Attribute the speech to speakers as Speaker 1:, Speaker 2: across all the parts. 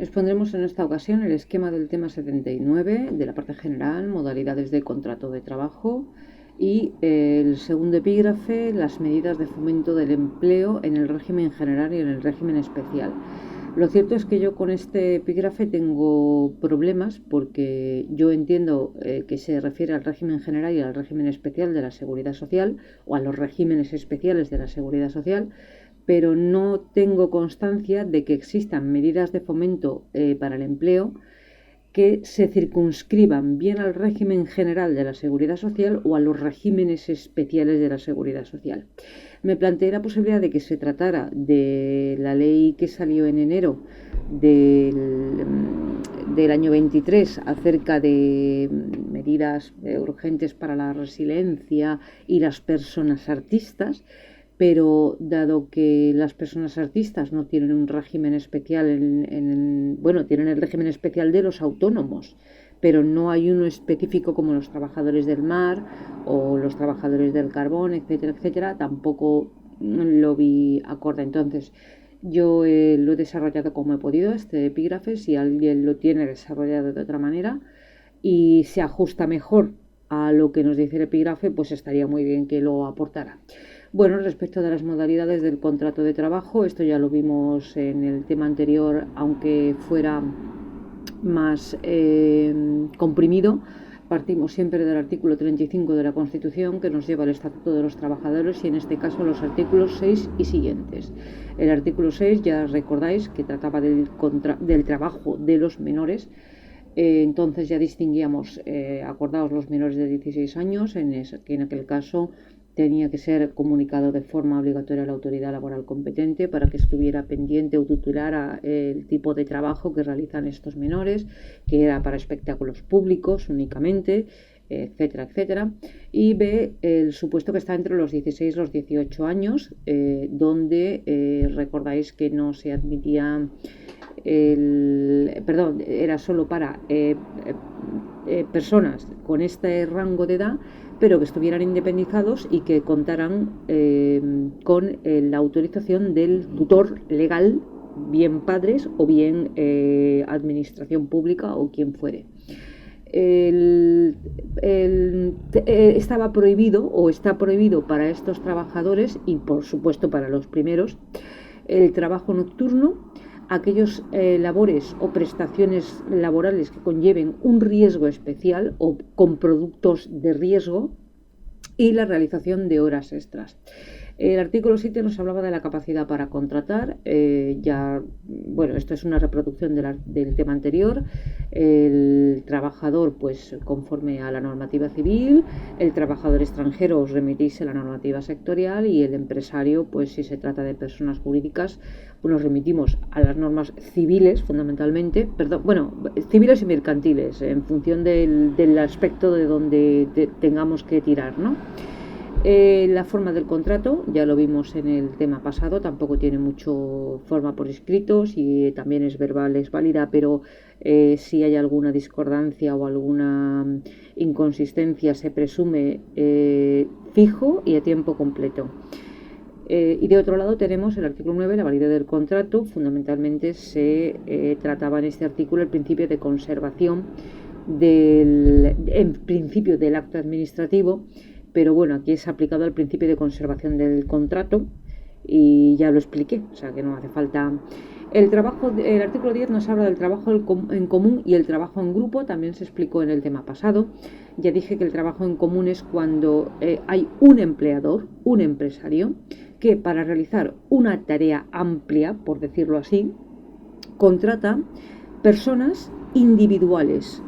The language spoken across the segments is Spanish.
Speaker 1: Expondremos en esta ocasión el esquema del tema 79 de la parte general, modalidades de contrato de trabajo, y el segundo epígrafe, las medidas de fomento del empleo en el régimen general y en el régimen especial. Lo cierto es que yo con este epígrafe tengo problemas porque yo entiendo que se refiere al régimen general y al régimen especial de la Seguridad Social, o a los regímenes especiales de la Seguridad Social, pero no tengo constancia de que existan medidas de fomento para el empleo que se circunscriban bien al régimen general de la Seguridad Social o a los regímenes especiales de la Seguridad Social. Me planteé la posibilidad de que se tratara de la ley que salió en enero del año 23 acerca de medidas urgentes para la resiliencia y las personas artistas, pero dado que las personas artistas no tienen un régimen especial, tienen el régimen especial de los autónomos, pero no hay uno específico como los trabajadores del mar o los trabajadores del carbón, etcétera, etcétera, tampoco lo vi acorde. Entonces, yo lo he desarrollado como he podido, este epígrafe. Si alguien lo tiene desarrollado de otra manera y se ajusta mejor a lo que nos dice el epígrafe, pues estaría muy bien que lo aportara. Bueno, respecto de las modalidades del contrato de trabajo, esto ya lo vimos en el tema anterior, aunque fuera más comprimido. Partimos siempre del artículo 35 de la Constitución, que nos lleva al Estatuto de los Trabajadores, y en este caso los artículos 6 y siguientes. El artículo 6, ya recordáis, que trataba del trabajo de los menores. Entonces ya distinguíamos, acordaos, los menores de 16 años, que en aquel caso tenía que ser comunicado de forma obligatoria a la autoridad laboral competente para que estuviera pendiente o tutelara el tipo de trabajo que realizan estos menores, que era para espectáculos públicos únicamente, etcétera, etcétera. Y B, el supuesto que está entre los 16 y los 18 años, donde recordáis que no se admitía era solo para personas con este rango de edad, pero que estuvieran independizados y que contaran con la autorización del tutor legal, bien padres o bien administración pública o quien fuere. Estaba prohibido o está prohibido para estos trabajadores, y por supuesto para los primeros, el trabajo nocturno, aquellos labores o prestaciones laborales que conlleven un riesgo especial o con productos de riesgo, y la realización de horas extras. El artículo 7 nos hablaba de la capacidad para contratar. Esto es una reproducción del tema anterior. El trabajador, pues conforme a la normativa civil; el trabajador extranjero, os remitís a la normativa sectorial; y el empresario, pues si se trata de personas jurídicas, pues nos remitimos a las normas civiles fundamentalmente, civiles y mercantiles, en función del aspecto de donde tengamos que tirar, ¿no? La forma del contrato, ya lo vimos en el tema pasado, tampoco tiene mucho forma por escrito. Si también es verbal es válida, pero si hay alguna discordancia o alguna inconsistencia se presume fijo y a tiempo completo. Y de otro lado tenemos el artículo 9, la validez del contrato. Fundamentalmente se trataba en este artículo el principio de conservación en principio del acto administrativo, pero bueno, aquí es aplicado al principio de conservación del contrato y ya lo expliqué, o sea que no hace falta. El artículo 10 nos habla del trabajo en común y el trabajo en grupo, también se explicó en el tema pasado. Ya dije que el trabajo en común es cuando hay un empleador, un empresario, que para realizar una tarea amplia, por decirlo así, contrata personas individuales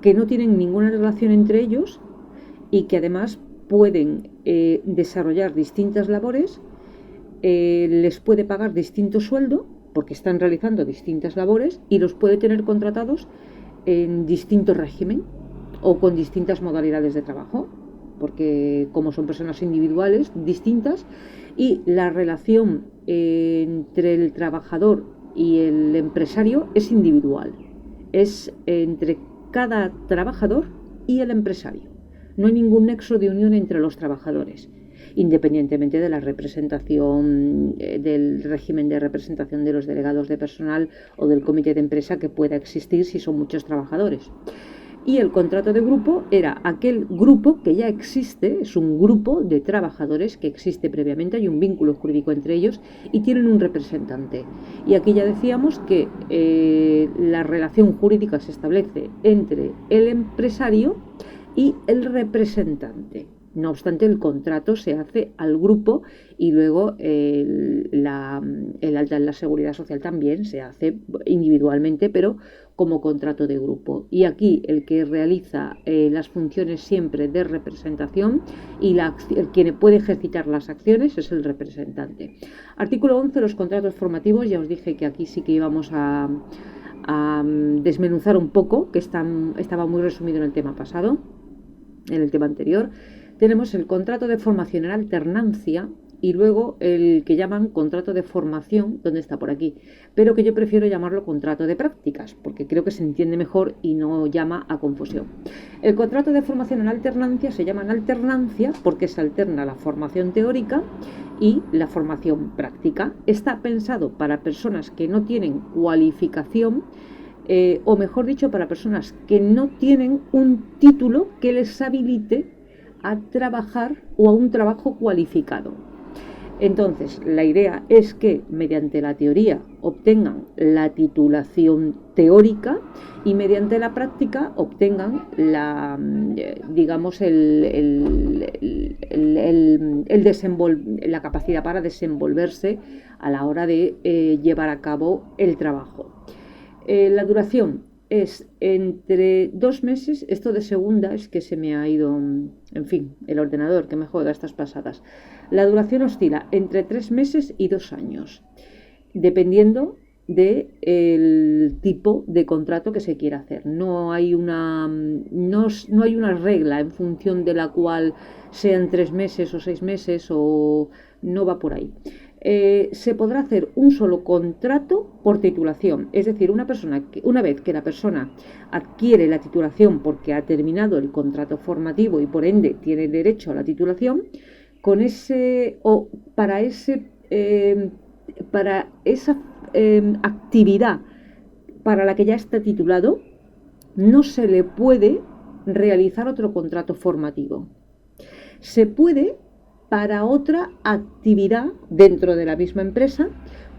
Speaker 1: que no tienen ninguna relación entre ellos y que además pueden desarrollar distintas labores, les puede pagar distinto sueldo porque están realizando distintas labores, y los puede tener contratados en distinto régimen o con distintas modalidades de trabajo, porque como son personas individuales distintas, y la relación entre el trabajador y el empresario es individual, es entre cada trabajador y el empresario. No hay ningún nexo de unión entre los trabajadores. independientemente de la representación, del régimen de representación de los delegados de personal o del comité de empresa que pueda existir si son muchos trabajadores. Y el contrato de grupo era aquel grupo que ya existe, es un grupo de trabajadores que existe previamente, hay un vínculo jurídico entre ellos y tienen un representante. Y aquí ya decíamos que la relación jurídica se establece entre el empresario y el representante. No obstante, el contrato se hace al grupo y luego el alta en la seguridad social también se hace individualmente, pero como contrato de grupo. Y aquí el que realiza las funciones siempre de representación y quien puede ejercitar las acciones es el representante. Artículo 11, los contratos formativos. Ya os dije que aquí sí que íbamos a desmenuzar un poco, que estaba muy resumido en el tema pasado, en el tema anterior. Tenemos el contrato de formación en alternancia y luego el que llaman contrato de formación, donde está por aquí, pero que yo prefiero llamarlo contrato de prácticas, porque creo que se entiende mejor y no llama a confusión. El contrato de formación en alternancia se llama en alternancia porque se alterna la formación teórica y la formación práctica. Está pensado para personas que no tienen cualificación, o mejor dicho, para personas que no tienen un título que les habilite a trabajar o a un trabajo cualificado. Entonces, la idea es que mediante la teoría obtengan la titulación teórica y mediante la práctica obtengan la capacidad para desenvolverse a la hora de llevar a cabo el trabajo. La duración es entre 2 meses, esto de segunda es que se me ha ido, en fin, el ordenador que me juega estas pasadas. La duración oscila entre 3 meses y 2 años, dependiendo del tipo de contrato que se quiera hacer. No hay una regla en función de la cual sean 3 meses o 6 meses, o no va por ahí. Se podrá hacer un solo contrato por titulación, es decir, una vez que la persona adquiere la titulación porque ha terminado el contrato formativo y por ende tiene derecho a la titulación, para esa actividad para la que ya está titulado, no se le puede realizar otro contrato formativo. Se puede para otra actividad dentro de la misma empresa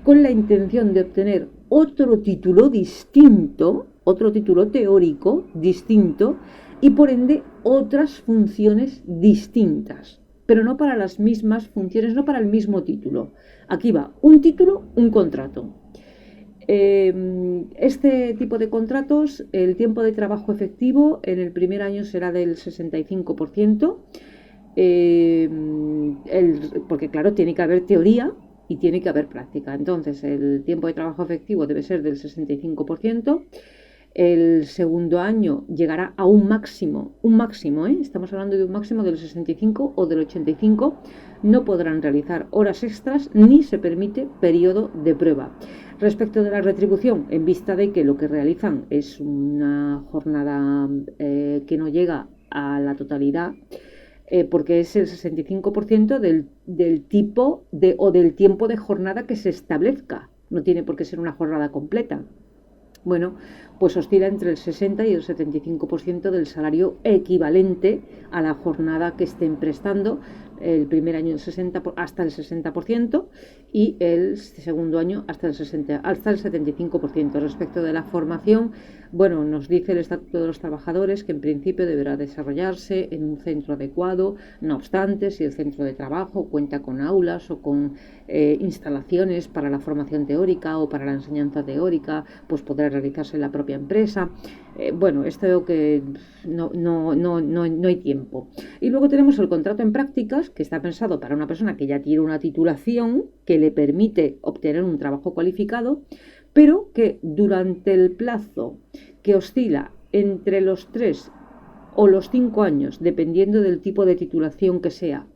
Speaker 1: con la intención de obtener otro título distinto, otro título teórico distinto y por ende otras funciones distintas, pero no para las mismas funciones, no para el mismo título. Aquí va un título, un contrato. Este tipo de contratos, el tiempo de trabajo efectivo en el primer año será del 65%. Porque claro, tiene que haber teoría y tiene que haber práctica. Entonces el tiempo de trabajo efectivo debe ser del 65%. El segundo año llegará a un máximo, estamos hablando de un máximo del 65 o del 85. No podrán realizar horas extras ni se permite periodo de prueba. Respecto de la retribución, en vista de que lo que realizan es una jornada que no llega a la totalidad, porque es el 65% del tipo o del tiempo de jornada que se establezca. No tiene por qué ser una jornada completa. Bueno, pues oscila entre el 60 y el 75% del salario equivalente a la jornada que estén prestando. El primer año hasta el 60% y el segundo año hasta el 75%. Respecto de la formación, bueno, nos dice el Estatuto de los Trabajadores que en principio deberá desarrollarse en un centro adecuado. No obstante, si el centro de trabajo cuenta con aulas o con instalaciones para la formación teórica o para la enseñanza teórica, pues podrá realizarse en la propia empresa. Bueno, esto que no hay tiempo. Y luego tenemos el contrato en prácticas, que está pensado para una persona que ya tiene una titulación que le permite obtener un trabajo cualificado, pero que durante el plazo que oscila entre los 3 o los 5 años, dependiendo del tipo de titulación que sea,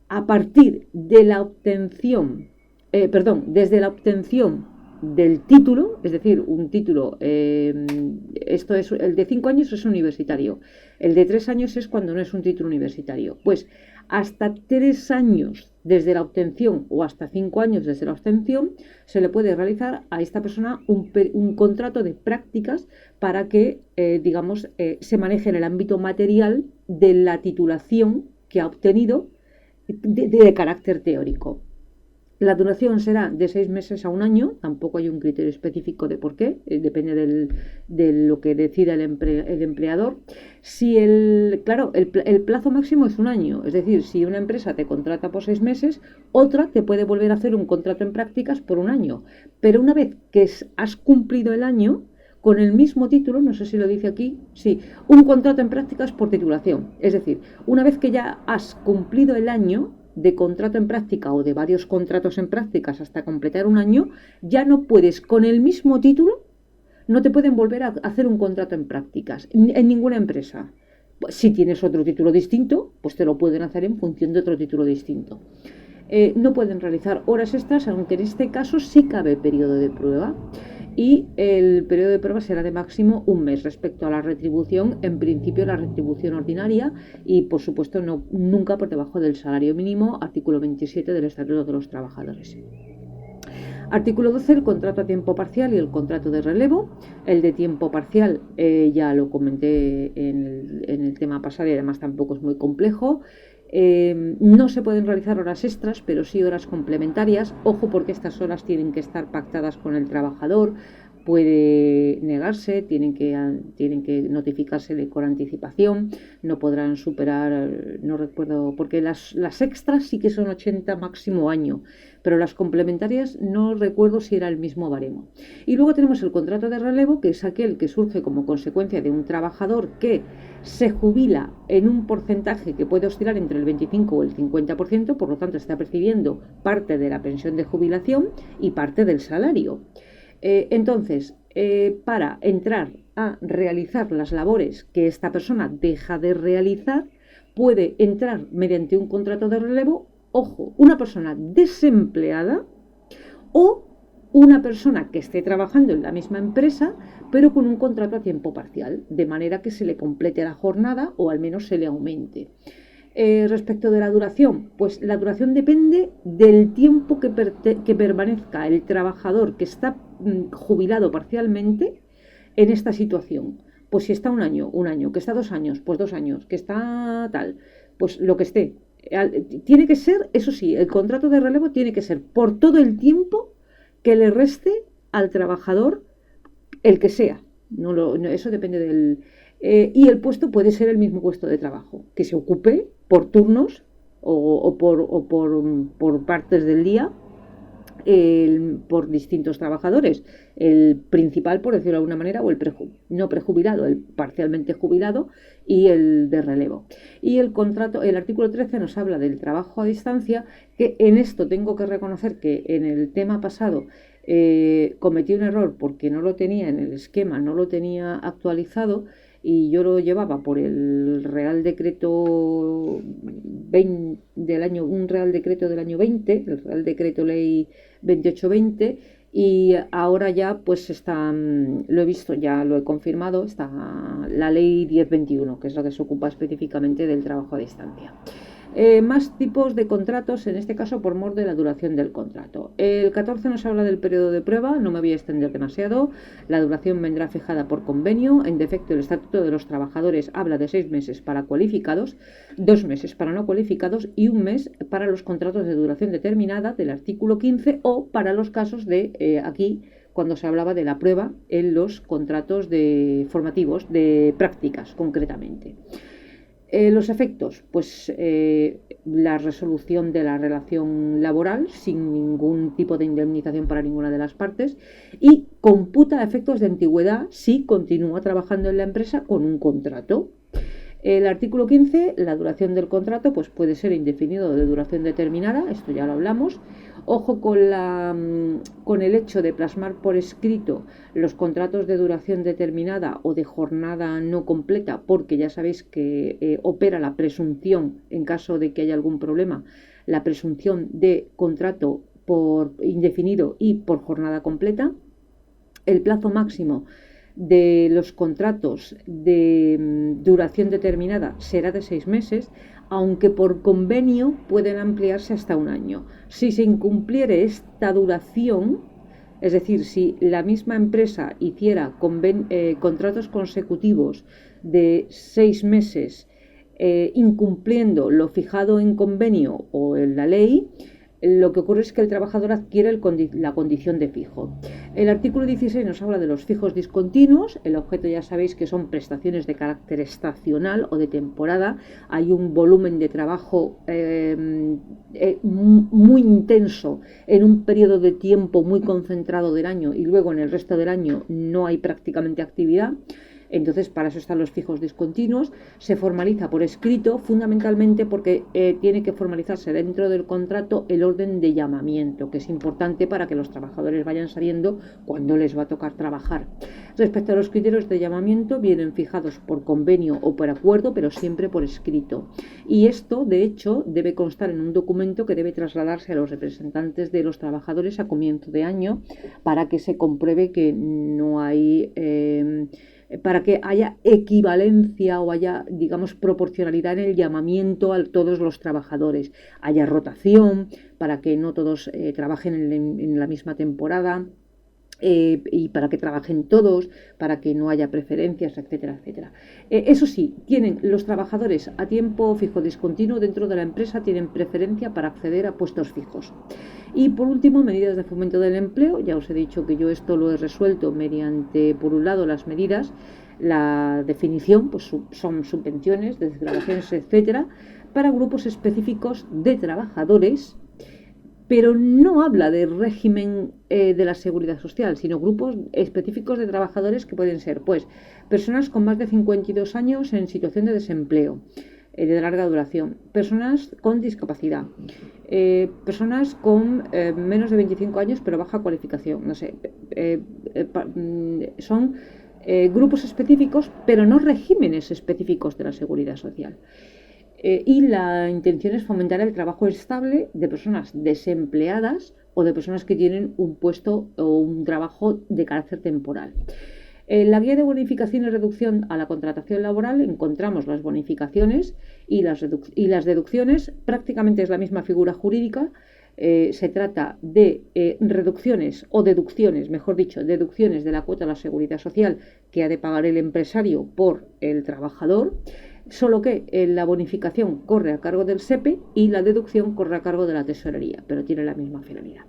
Speaker 1: a partir de la obtención, desde la obtención del título, es decir, un título, esto es el de 5 años es universitario, el de 3 años es cuando no es un título universitario. Pues hasta 3 años desde la obtención o hasta 5 años desde la obtención, se le puede realizar a esta persona un contrato de prácticas para que, se maneje en el ámbito material de la titulación que ha obtenido de carácter teórico. La duración será de 6 meses a 1 año, tampoco hay un criterio específico de por qué, depende de lo que decida el empleador. Si el plazo máximo es 1 año, es decir, si una empresa te contrata por 6 meses, otra te puede volver a hacer un contrato en prácticas por 1 año. Pero una vez que has cumplido el año, con el mismo título, no sé si lo dice aquí, sí, un contrato en prácticas por titulación. Es decir, una vez que ya has cumplido el año de contrato en práctica o de varios contratos en prácticas hasta completar 1 año, ya no puedes, con el mismo título, no te pueden volver a hacer un contrato en prácticas en ninguna empresa. Si tienes otro título distinto, pues te lo pueden hacer en función de otro título distinto. No pueden realizar horas extras, aunque en este caso sí cabe periodo de prueba. Y el periodo de prueba será de máximo 1 mes. Respecto a la retribución, en principio la retribución ordinaria y por supuesto nunca por debajo del salario mínimo, artículo 27 del Estatuto de los Trabajadores. Artículo 12, el contrato a tiempo parcial y el contrato de relevo. El de tiempo parcial ya lo comenté en el tema pasado y además tampoco es muy complejo. No se pueden realizar horas extras, pero sí horas complementarias. Ojo, porque estas horas tienen que estar pactadas con el trabajador. Puede negarse, tienen que notificarse con anticipación, no podrán superar, no recuerdo, porque las extras sí que son 80 máximo año, pero las complementarias no recuerdo si era el mismo baremo. Y luego tenemos el contrato de relevo, que es aquel que surge como consecuencia de un trabajador que se jubila en un porcentaje que puede oscilar entre el 25 o el 50%, por lo tanto está percibiendo parte de la pensión de jubilación y parte del salario. Entonces, para entrar a realizar las labores que esta persona deja de realizar, puede entrar mediante un contrato de relevo, ojo, una persona desempleada o una persona que esté trabajando en la misma empresa, pero con un contrato a tiempo parcial, de manera que se le complete la jornada o al menos se le aumente. Respecto de la duración, pues la duración depende del tiempo que permanezca el trabajador que está jubilado parcialmente en esta situación. Pues si está 1 año, 1 año, que está 2 años, pues 2 años, que está tal, pues lo que esté. Tiene que ser, eso sí, el contrato de relevo tiene que ser por todo el tiempo que le reste al trabajador, el que sea. Eso depende del... y el puesto puede ser el mismo puesto de trabajo, que se ocupe por turnos o por partes del día por distintos trabajadores. El principal, por decirlo de alguna manera, o el no prejubilado, el parcialmente jubilado y el de relevo. Y el contrato, el artículo 13 nos habla del trabajo a distancia, que en esto tengo que reconocer que en el tema pasado cometí un error porque no lo tenía en el esquema, no lo tenía actualizado y yo lo llevaba por el Real Decreto 20 del año, un Real Decreto del año 20, el Real Decreto Ley 2820, y ahora ya pues está, lo he visto, ya lo he confirmado, está la Ley 1021, que es la que se ocupa específicamente del trabajo a distancia. Más tipos de contratos, en este caso por mor de la duración del contrato. El 14 nos habla del periodo de prueba, no me voy a extender demasiado. La duración vendrá fijada por convenio. En defecto, el Estatuto de los Trabajadores habla de 6 meses para cualificados, 2 meses para no cualificados y 1 mes para los contratos de duración determinada del artículo 15 o para los casos de aquí cuando se hablaba de la prueba en los contratos formativos de prácticas concretamente. Los efectos, pues la resolución de la relación laboral sin ningún tipo de indemnización para ninguna de las partes y computa efectos de antigüedad si continúa trabajando en la empresa con un contrato. El artículo 15, la duración del contrato, pues puede ser indefinido o de duración determinada, esto ya lo hablamos. Ojo con el hecho de plasmar por escrito los contratos de duración determinada o de jornada no completa, porque ya sabéis que opera la presunción, en caso de que haya algún problema, la presunción de contrato por indefinido y por jornada completa. El plazo máximo de los contratos de duración determinada será de 6 meses, aunque por convenio pueden ampliarse hasta un año. Si se incumpliere esta duración, es decir, si la misma empresa hiciera contratos consecutivos de 6 meses, incumpliendo lo fijado en convenio o en la ley, lo que ocurre es que el trabajador adquiere la condición de fijo. El artículo 16 nos habla de los fijos discontinuos. El objeto ya sabéis que son prestaciones de carácter estacional o de temporada. Hay un volumen de trabajo muy intenso en un periodo de tiempo muy concentrado del año y luego en el resto del año no hay prácticamente actividad. Entonces, para eso están los fijos discontinuos. Se formaliza por escrito, fundamentalmente porque tiene que formalizarse dentro del contrato el orden de llamamiento, que es importante para que los trabajadores vayan sabiendo cuándo les va a tocar trabajar. Respecto a los criterios de llamamiento, vienen fijados por convenio o por acuerdo, pero siempre por escrito. Y esto, de hecho, debe constar en un documento que debe trasladarse a los representantes de los trabajadores a comienzo de año para que se compruebe que no hay... para que haya equivalencia o haya, digamos, proporcionalidad en el llamamiento a todos los trabajadores, haya rotación para que no todos trabajen en la misma temporada. Y para que trabajen todos, para que no haya preferencias, etcétera, etcétera. Eso sí, tienen los trabajadores a tiempo fijo discontinuo dentro de la empresa, tienen preferencia para acceder a puestos fijos. Y por último, medidas de fomento del empleo. Ya os he dicho que yo esto lo he resuelto mediante, por un lado, las medidas, la definición, pues son subvenciones, desgravaciones, etcétera, para grupos específicos de trabajadores, pero no habla de régimen de la seguridad social, sino grupos específicos de trabajadores que pueden ser, pues, personas con más de 52 años en situación de desempleo, de larga duración, personas con discapacidad, personas con menos de 25 años pero baja cualificación, no sé, son grupos específicos, pero no regímenes específicos de la seguridad social. Y la intención es fomentar el trabajo estable de personas desempleadas o de personas que tienen un puesto o un trabajo de carácter temporal. En la guía de bonificación y reducción a la contratación laboral encontramos las bonificaciones y las deducciones. Prácticamente es la misma figura jurídica. Se trata de reducciones o deducciones, mejor dicho, deducciones de la cuota de la seguridad social que ha de pagar el empresario por el trabajador. Solo que la bonificación corre a cargo del SEPE y la deducción corre a cargo de la tesorería, pero tiene la misma finalidad.